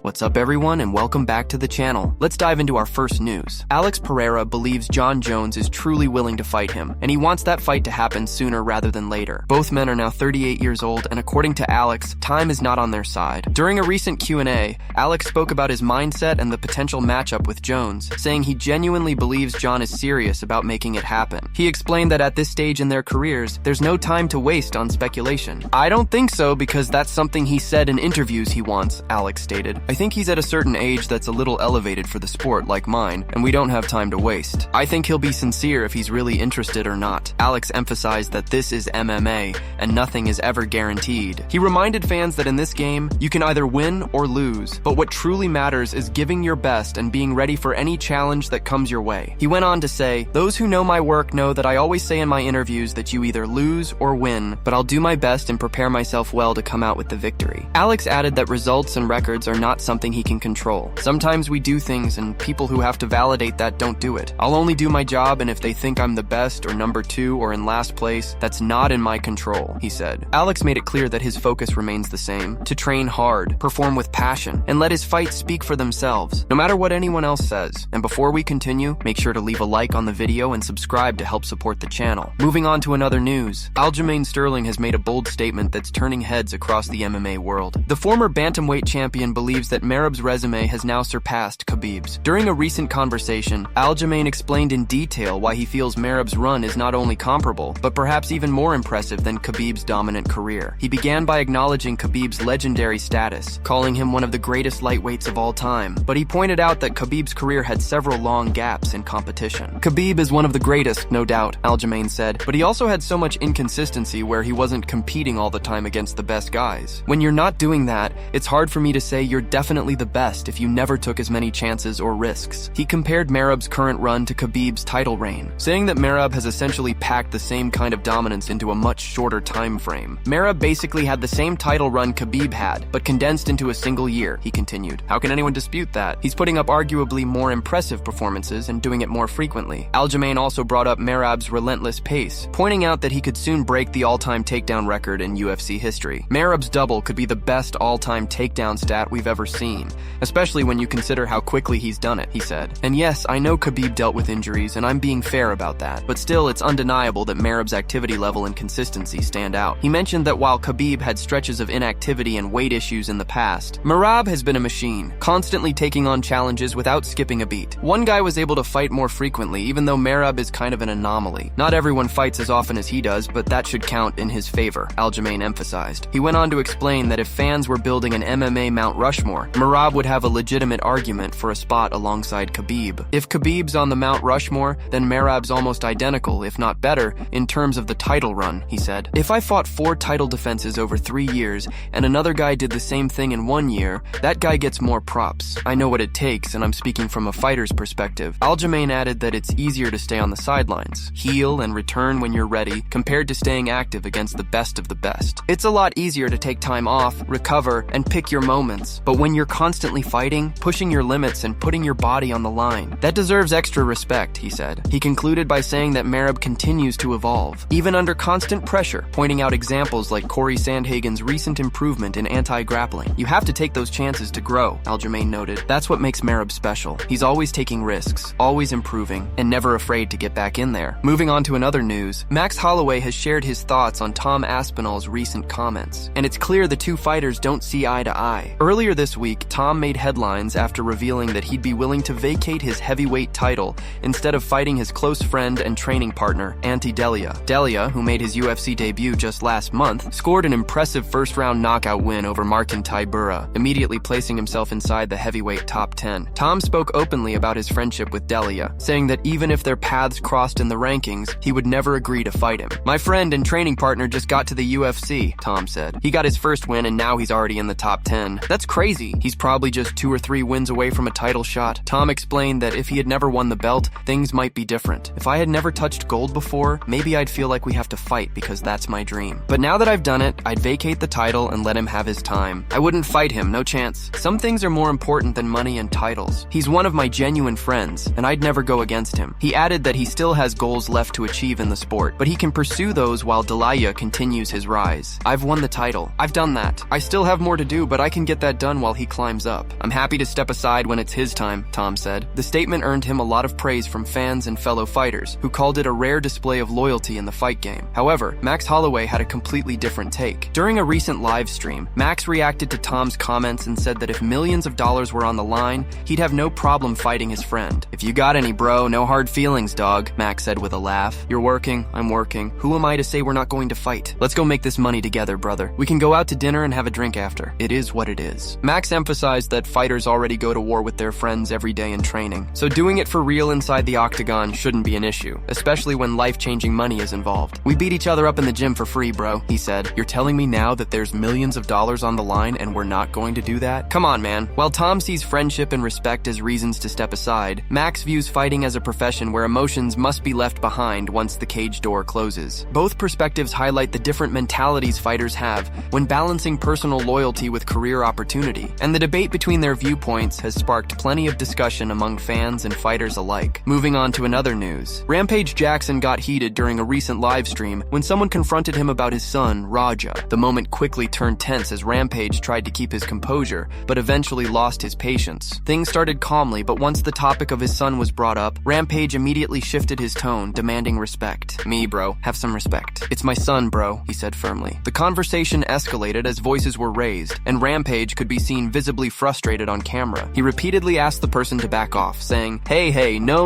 What's up everyone and welcome back to the channel. Let's dive into our first news. Alex Pereira believes Jon Jones is truly willing to fight him, and he wants that fight to happen sooner rather than later. Both men are now 38 years old, and according to Alex, time is not on their side. During a recent Q&A, Alex spoke about his mindset and the potential matchup with Jones, saying he genuinely believes Jon is serious about making it happen. He explained that at this stage in their careers, there's no time to waste on speculation. I don't think so because that's something he said in interviews he wants, Alex stated. I think he's at a certain age that's a little elevated for the sport like mine, and we don't have time to waste. I think he'll be sincere if he's really interested or not. Alex emphasized that this is MMA, and nothing is ever guaranteed. He reminded fans that in this game, you can either win or lose, but what truly matters is giving your best and being ready for any challenge that comes your way. He went on to say, "Those who know my work know that I always say in my interviews that you either lose or win, but I'll do my best and prepare myself well to come out with the victory." Alex added that results and records are not something he can control. Sometimes we do things and people who have to validate that don't do it. I'll only do my job, and if they think I'm the best or number 2 or in last place, that's not in my control, he said. Alex made it clear that his focus remains the same, to train hard, perform with passion, and let his fights speak for themselves, no matter what anyone else says. And before we continue, make sure to leave a like on the video and subscribe to help support the channel. Moving on to another news, Aljamain Sterling has made a bold statement that's turning heads across the MMA world. The former bantamweight champion believes that Merab's resume has now surpassed Khabib's. During a recent conversation, Aljamain explained in detail why he feels Merab's run is not only comparable, but perhaps even more impressive than Khabib's dominant career. He began by acknowledging Khabib's legendary status, calling him one of the greatest lightweights of all time, but he pointed out that Khabib's career had several long gaps in competition. Khabib is one of the greatest, no doubt, Aljamain said, but he also had so much inconsistency where he wasn't competing all the time against the best guys. When you're not doing that, it's hard for me to say you're definitely the best if you never took as many chances or risks. He compared Merab's current run to Khabib's title reign, saying that Merab has essentially packed the same kind of dominance into a much shorter time frame. Merab basically had the same title run Khabib had, but condensed into a single year, he continued. How can anyone dispute that? He's putting up arguably more impressive performances and doing it more frequently. Aljamain also brought up Merab's relentless pace, pointing out that he could soon break the all-time takedown record in UFC history. Merab's double could be the best all-time takedown stat we've ever seen, especially when you consider how quickly he's done it, he said. And yes, I know Khabib dealt with injuries, and I'm being fair about that, but still it's undeniable that Merab's activity level and consistency stand out. He mentioned that while Khabib had stretches of inactivity and weight issues in the past, Merab has been a machine, constantly taking on challenges without skipping a beat. One guy was able to fight more frequently, even though Merab is kind of an anomaly. Not everyone fights as often as he does, but that should count in his favor, Aljamain emphasized. He went on to explain that if fans were building an MMA Mount Rushmore, Merab would have a legitimate argument for a spot alongside Khabib. If Khabib's on the Mount Rushmore, then Merab's almost identical, if not better, in terms of the title run, he said. If I fought 4 title defenses over 3 years, and another guy did the same thing in 1 year, that guy gets more props. I know what it takes, and I'm speaking from a fighter's perspective. Aljamain added that it's easier to stay on the sidelines, heal and return when you're ready, compared to staying active against the best of the best. It's a lot easier to take time off, recover, and pick your moments, but when you're constantly fighting, pushing your limits and putting your body on the line, that deserves extra respect, he said. He concluded by saying that Merab continues to evolve, even under constant pressure, pointing out examples like Corey Sandhagen's recent improvement in anti-grappling. You have to take those chances to grow, Aljamain noted. That's what makes Merab special. He's always taking risks, always improving, and never afraid to get back in there. Moving on to another news, Max Holloway has shared his thoughts on Tom Aspinall's recent comments, and it's clear the two fighters don't see eye to eye. Earlier this week, Tom made headlines after revealing that he'd be willing to vacate his heavyweight title instead of fighting his close friend and training partner, Ante Delija. Delija, who made his UFC debut just last month, scored an impressive first-round knockout win over Martin Tybura, immediately placing himself inside the heavyweight top 10. Tom spoke openly about his friendship with Delija, saying that even if their paths crossed in the rankings, he would never agree to fight him. "My friend and training partner just got to the UFC, Tom said. He got his first win and now he's already in the top 10. That's crazy. He's probably just 2 or 3 wins away from a title shot." Tom explained that if he had never won the belt, things might be different. "If I had never touched gold before, maybe I'd feel like we have to fight because that's my dream. But now that I've done it, I'd vacate the title and let him have his time. I wouldn't fight him, no chance. Some things are more important than money and titles. He's one of my genuine friends, and I'd never go against him." He added that he still has goals left to achieve in the sport, but he can pursue those while Delija continues his rise. "I've won the title. I've done that. I still have more to do, but I can get that done while while he climbs up. I'm happy to step aside when it's his time, Tom said. The statement earned him a lot of praise from fans and fellow fighters, who called it a rare display of loyalty in the fight game. However, Max Holloway had a completely different take. During a recent live stream, Max reacted to Tom's comments and said that if millions of dollars were on the line, he'd have no problem fighting his friend. If you got any, bro, no hard feelings, dog, Max said with a laugh. You're working, I'm working. Who am I to say we're not going to fight? Let's go make this money together, brother. We can go out to dinner and have a drink after. It is what it is. Max emphasized that fighters already go to war with their friends every day in training, so doing it for real inside the octagon shouldn't be an issue, especially when life-changing money is involved. We beat each other up in the gym for free, bro, he said. You're telling me now that there's millions of dollars on the line and we're not going to do that? Come on, man. While Tom sees friendship and respect as reasons to step aside, Max views fighting as a profession where emotions must be left behind once the cage door closes. Both perspectives highlight the different mentalities fighters have when balancing personal loyalty with career opportunity, and the debate between their viewpoints has sparked plenty of discussion among fans and fighters alike. Moving on to another news. Rampage Jackson got heated during a recent live stream when someone confronted him about his son, Raja. The moment quickly turned tense as Rampage tried to keep his composure, but eventually lost his patience. Things started calmly, but once the topic of his son was brought up, Rampage immediately shifted his tone, demanding respect. Me, bro, have some respect. It's my son, bro, he said firmly. The conversation escalated as voices were raised, and Rampage could be seen visibly frustrated on camera. He repeatedly asked the person to back off, saying, Hey, no.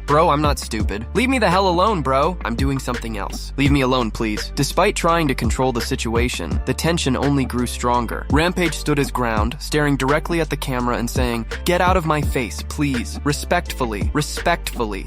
Bro, I'm not stupid. Leave me the hell alone, bro. I'm doing something else. Leave me alone, please. Despite trying to control the situation, the tension only grew stronger. Rampage stood his ground, staring directly at the camera and saying, Get out of my face, please. Respectfully,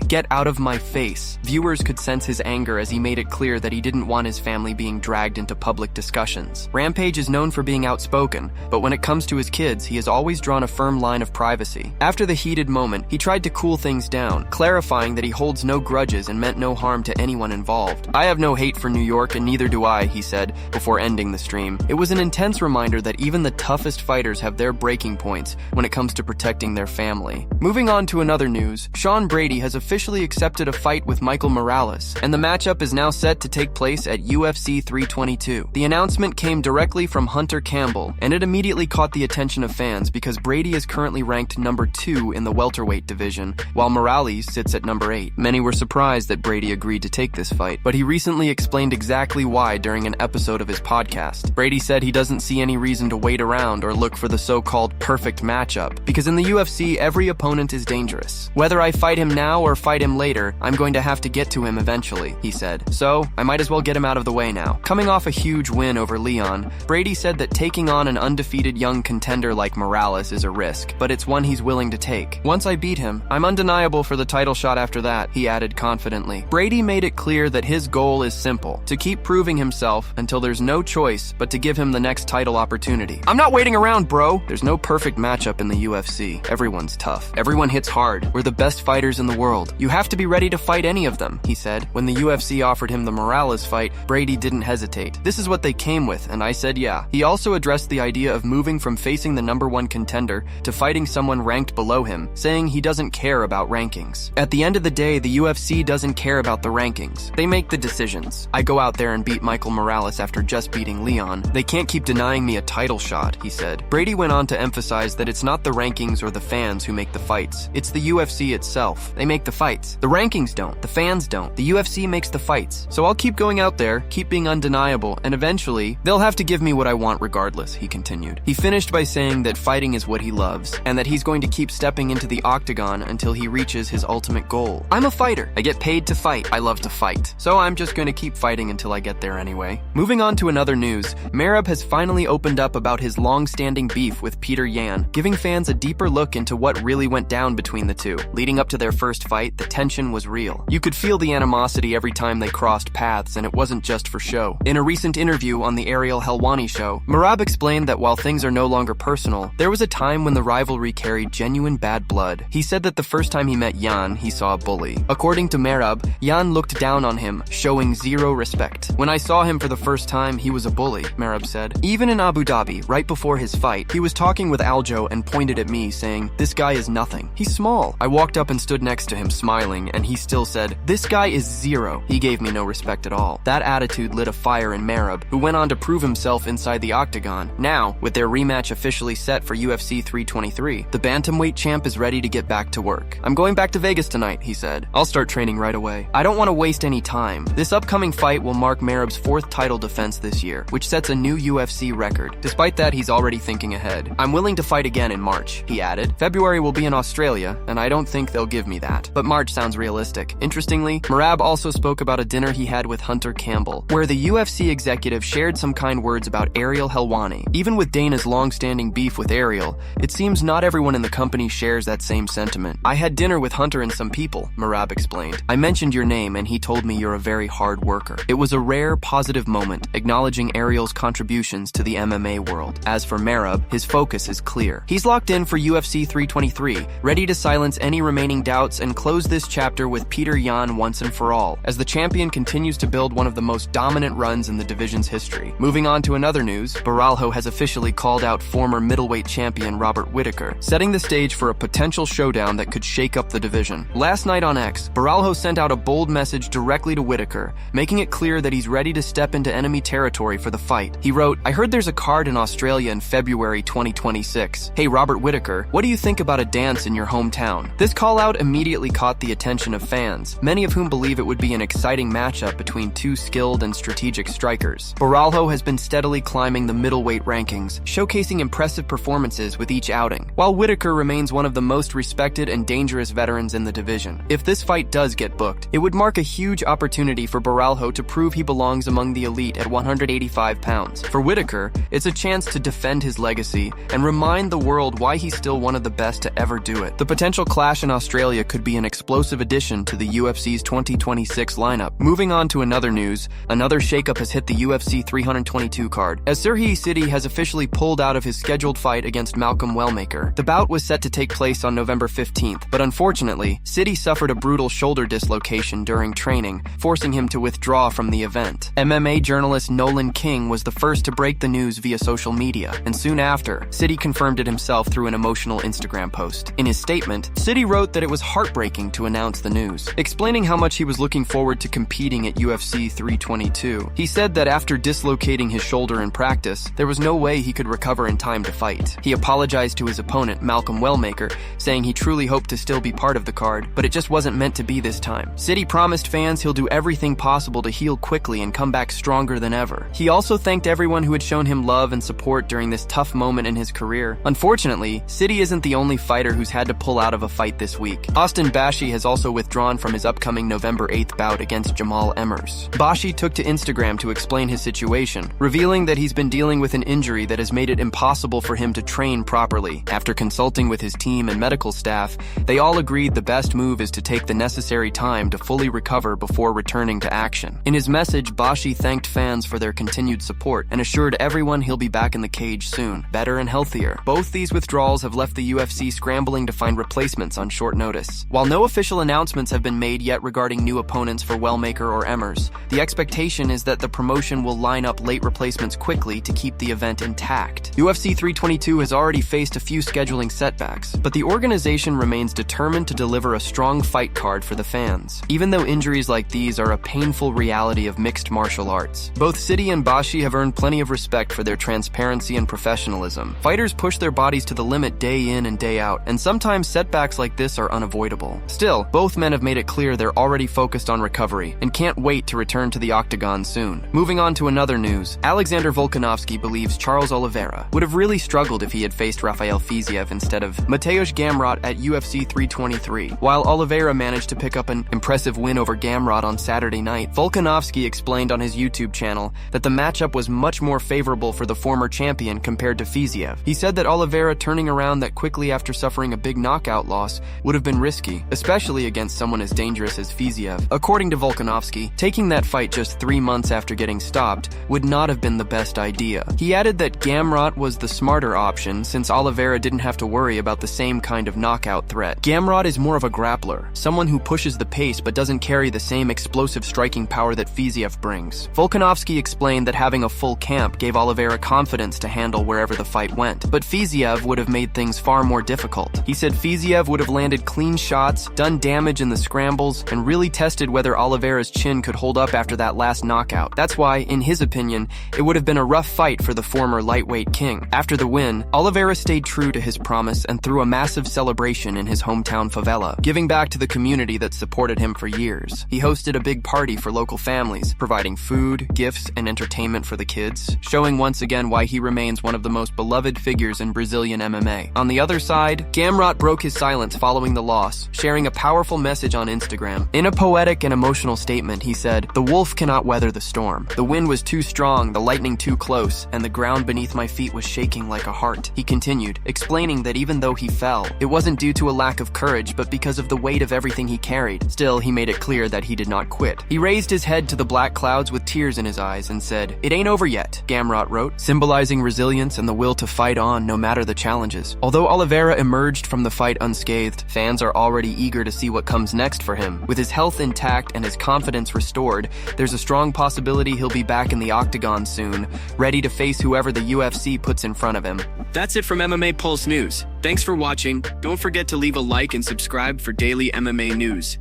get out of my face. Viewers could sense his anger as he made it clear that he didn't want his family being dragged into public discussions. Rampage is known for being outspoken, but when it comes to his kids, he has always drawn a firm line of privacy. After the heated moment, he tried to cool things down, clarifying that he holds no grudges and meant no harm to anyone involved. I have no hate for New York and neither do I, he said, before ending the stream. It was an intense reminder that even the toughest fighters have their breaking points when it comes to protecting their family. Moving on to another news, Brady has officially accepted a fight with Michael Morales, and the matchup is now set to take place at UFC 322. The announcement came directly from Hunter Campbell, and it immediately caught the attention of fans because Brady is currently ranked number 2 in the welterweight division, while Morales sits at number 8. Many were surprised that Brady agreed to take this fight, but he recently explained exactly why during an episode of his podcast. Brady said he doesn't see any reason to wait around or look for the so-called perfect matchup, because in the UFC, every opponent is dangerous. Whether I fight him now or fight him later, I'm going to have to get to him eventually, he said. So, I might as well get him out of the way now. Coming off a huge win over Leon, Brady said that taking on an undefeated young contender like Morales is a risk, but it's one he's willing to take. Once I beat him, I'm undeniable for the title shot after that, he added confidently. Brady made it clear that his goal is simple, to keep proving himself until there's no choice but to give him the next title opportunity. I'm not waiting around, bro. There's no perfect matchup in the UFC. Everyone's tough. Everyone hits hard. We're the best fighters in the world. You have to be ready to fight any of them, he said. When the UFC offered him the Morales fight, Brady didn't hesitate. This is what they came with, and I said yeah. He also addressed the idea of moving from facing the number 1 contender to fighting someone ranked below him, saying he doesn't care about rankings. At the end of the day, the UFC doesn't care about the rankings. They make the decisions. I go out there and beat Michael Morales after just beating Leon. They can't keep denying me a title shot, he said. Brady went on to emphasize that it's not the rankings or the fans who make the fights. It's the UFC itself. They make the fights. The rankings don't. The fans don't. The UFC makes the fights. So I'll keep going out there, keep being undeniable, and eventually, they'll have to give me what I want regardless, he continued. He finished by saying that fighting is what he loves, and that he's going to keep stepping into the octagon until he reaches his ultimate goal. I'm a fighter. I get paid to fight. I love to fight. So I'm just going to keep fighting until I get there anyway. Moving on to another news, Merab has finally opened up about his long-standing beef with Petr Yan, giving fans a deeper look into what really went down between the two. Leading up to their first fight, the tension was real. You could feel the animosity every time they crossed paths, and it wasn't just for show. In a recent interview on the Ariel Helwani show, Merab explained that while things are no longer personal, there was a time when the rivalry carried genuine bad blood. He said that the first time he met Yan, he saw a bully. According to Merab, Yan looked down on him, showing zero respect. When I saw him for the first time, he was a bully, Merab said. Even in Abu Dhabi, right before his fight, he was talking with Aljo and pointed at me, saying, "This guy is nothing. He's small." I walked up and stood next to him smiling, and he still said, "This guy is zero." He gave me no respect at all. That attitude lit a fire in Merab, who went on to prove himself inside the octagon. Now, with their rematch officially set for UFC 323, the bantamweight champ is ready to get back to work. "I'm going back to Vegas tonight," he said. "I'll start training right away. I don't want to waste any time. This upcoming fight will mark Merab's 4th title defense this year, which sets a new UFC record. Despite that, he's already thinking ahead. I'm willing to fight again in March," he added. "February will be in Australia, and I don't think they'll give me that. But March sounds realistic." Interestingly, Merab also spoke about a dinner he had with Hunter Campbell, where the UFC executive shared some kind words about Ariel Helwani. Even with Dana's long-standing beef with Ariel, it seems not everyone in the company shares that same sentiment. "I had dinner with Hunter and some people," Merab explained. "I mentioned your name and he told me you're a very hard worker. It was a rare, positive moment, acknowledging Ariel's contributions to the MMA world." As for Merab, his focus is clear. He's locked in for UFC 323, ready to silence any remaining doubts and close this chapter with Petr Yan once and for all, as the champion continues to build one of the most dominant runs in the division's history. Moving on to another news, Borralho has officially called out former middleweight champion Robert Whittaker, setting the stage for a potential showdown that could shake up the division. Last night on X, Borralho sent out a bold message directly to Whittaker, making it clear that he's ready to step into enemy territory for the fight. He wrote, "I heard there's a card in Australia in February 2026. Hey Robert Whittaker, what do you think about a dance in your hometown?" This call-out immediately caught the attention of fans, many of whom believe it would be an exciting matchup between two skilled and strategic strikers. Borralho has been steadily climbing the middleweight rankings, showcasing impressive performances with each outing, while Whittaker remains one of the most respected and dangerous veterans in the division. If this fight does get booked, it would mark a huge opportunity for Borralho to prove he belongs among the elite at 185 pounds. For Whittaker, it's a chance to defend his legacy and remind the world why he's still one of the best to ever do it. The potential clash in Australia could be an explosive addition to the UFC's 2026 lineup. Moving on to another news, another shakeup has hit the UFC 322 card, as serhii Sitty has officially pulled out of his scheduled fight against Malcolm Wellmaker. The bout was set to take place on November 15th, but unfortunately, Sitty suffered a brutal shoulder dislocation during training, forcing him to withdraw from the event. MMA journalist Nolan King was the first to break the news via social media, and soon after, Sitty confirmed it himself through an emotional Instagram post. In his statement, Sitty wrote that it was heartbreaking to announce the news, explaining how much he was looking forward to competing at UFC 322. He said that after dislocating his shoulder in practice, there was no way he could recover in time to fight. He apologized to his opponent, Malcolm Wellmaker, saying he truly hoped to still be part of the card, but it just wasn't meant to be this time. Sitty promised fans he'll do everything possible to heal quickly and come back stronger than ever. He also thanked everyone who had shown him love and support during this tough moment in his career. Unfortunately, Sitty isn't the only fighter who's had to pull out of a fight this week. Austin Bashi has also withdrawn from his upcoming November 8th bout against Jamal Emmers. Bashi took to Instagram to explain his situation, revealing that he's been dealing with an injury that has made it impossible for him to train properly. After consulting with his team and medical staff, they all agreed the best move is to take the necessary time to fully recover before returning to action. In his message, Bashi thanked fans for their continued support and assured everyone he'll be back in the cage soon, better and healthier. Both these withdrawals have left the UFC scrambling to find replacements on short notice. While no official announcements have been made yet regarding new opponents for Wellmaker or Emmers, the expectation is that the promotion will line up late replacements quickly to keep the event intact. UFC 322 has already faced a few scheduling setbacks, but the organization remains determined to deliver a strong fight card for the fans. Even though injuries like these are a painful reality of mixed martial arts, both Sitty and Bashi have earned plenty of respect for their transparency and professionalism. Fighters push their bodies to the limit day in and day out, and sometimes setbacks like this are unavoidable. Still, both men have made it clear they're already focused on recovery and can't wait to return to the octagon soon. Moving on to another news, Alexander Volkanovski believes Charles Oliveira would have really struggled if he had faced Rafael Fiziev instead of Mateusz Gamrot at UFC 323. While Oliveira managed to pick up an impressive win over Gamrot on Saturday night, Volkanovski explained on his YouTube channel that the matchup was much more favorable for the former champion compared to Fiziev. He said that Oliveira turning around that quickly after suffering a big knockout loss would have been risky, especially against someone as dangerous as Fiziev. According to Volkanovski, taking that fight just 3 months after getting stopped would not have been the best idea. He added that Gamrot was the smarter option since Oliveira didn't have to worry about the same kind of knockout threat. Gamrot is more of a grappler, someone who pushes the pace but doesn't carry the same explosive striking power that Fiziev brings. Volkanovski explained that having a full camp gave Oliveira confidence to handle wherever the fight went, but Fiziev would have made things far more difficult. He said Fiziev would have landed clean shots, done damage in the scrambles, and really tested whether Oliveira's chin could hold up after that last knockout. That's why, in his opinion, it would have been a rough fight for the former lightweight heavyweight king. After the win, Oliveira stayed true to his promise and threw a massive celebration in his hometown favela, giving back to the community that supported him for years. He hosted a big party for local families, providing food, gifts, and entertainment for the kids, showing once again why he remains one of the most beloved figures in Brazilian MMA. On the other side, Gamrot broke his silence following the loss, sharing a powerful message on Instagram. In a poetic and emotional statement, he said, "The wolf cannot weather the storm. The wind was too strong, the lightning too close, and the ground beneath my feet was shaking like a heart." He continued, explaining that even though he fell, it wasn't due to a lack of courage, but because of the weight of everything he carried. Still, he made it clear that he did not quit. He raised his head to the black clouds with tears in his eyes and said, "It ain't over yet," Gamrot wrote, symbolizing resilience and the will to fight on no matter the challenges. Although Oliveira emerged from the fight unscathed, fans are already eager to see what comes next for him. With his health intact and his confidence restored, there's a strong possibility he'll be back in the octagon soon, ready to face whoever the UFC puts in front of him. That's it from MMA Pulse News. Thanks for watching. Don't forget to leave a like and subscribe for daily MMA news.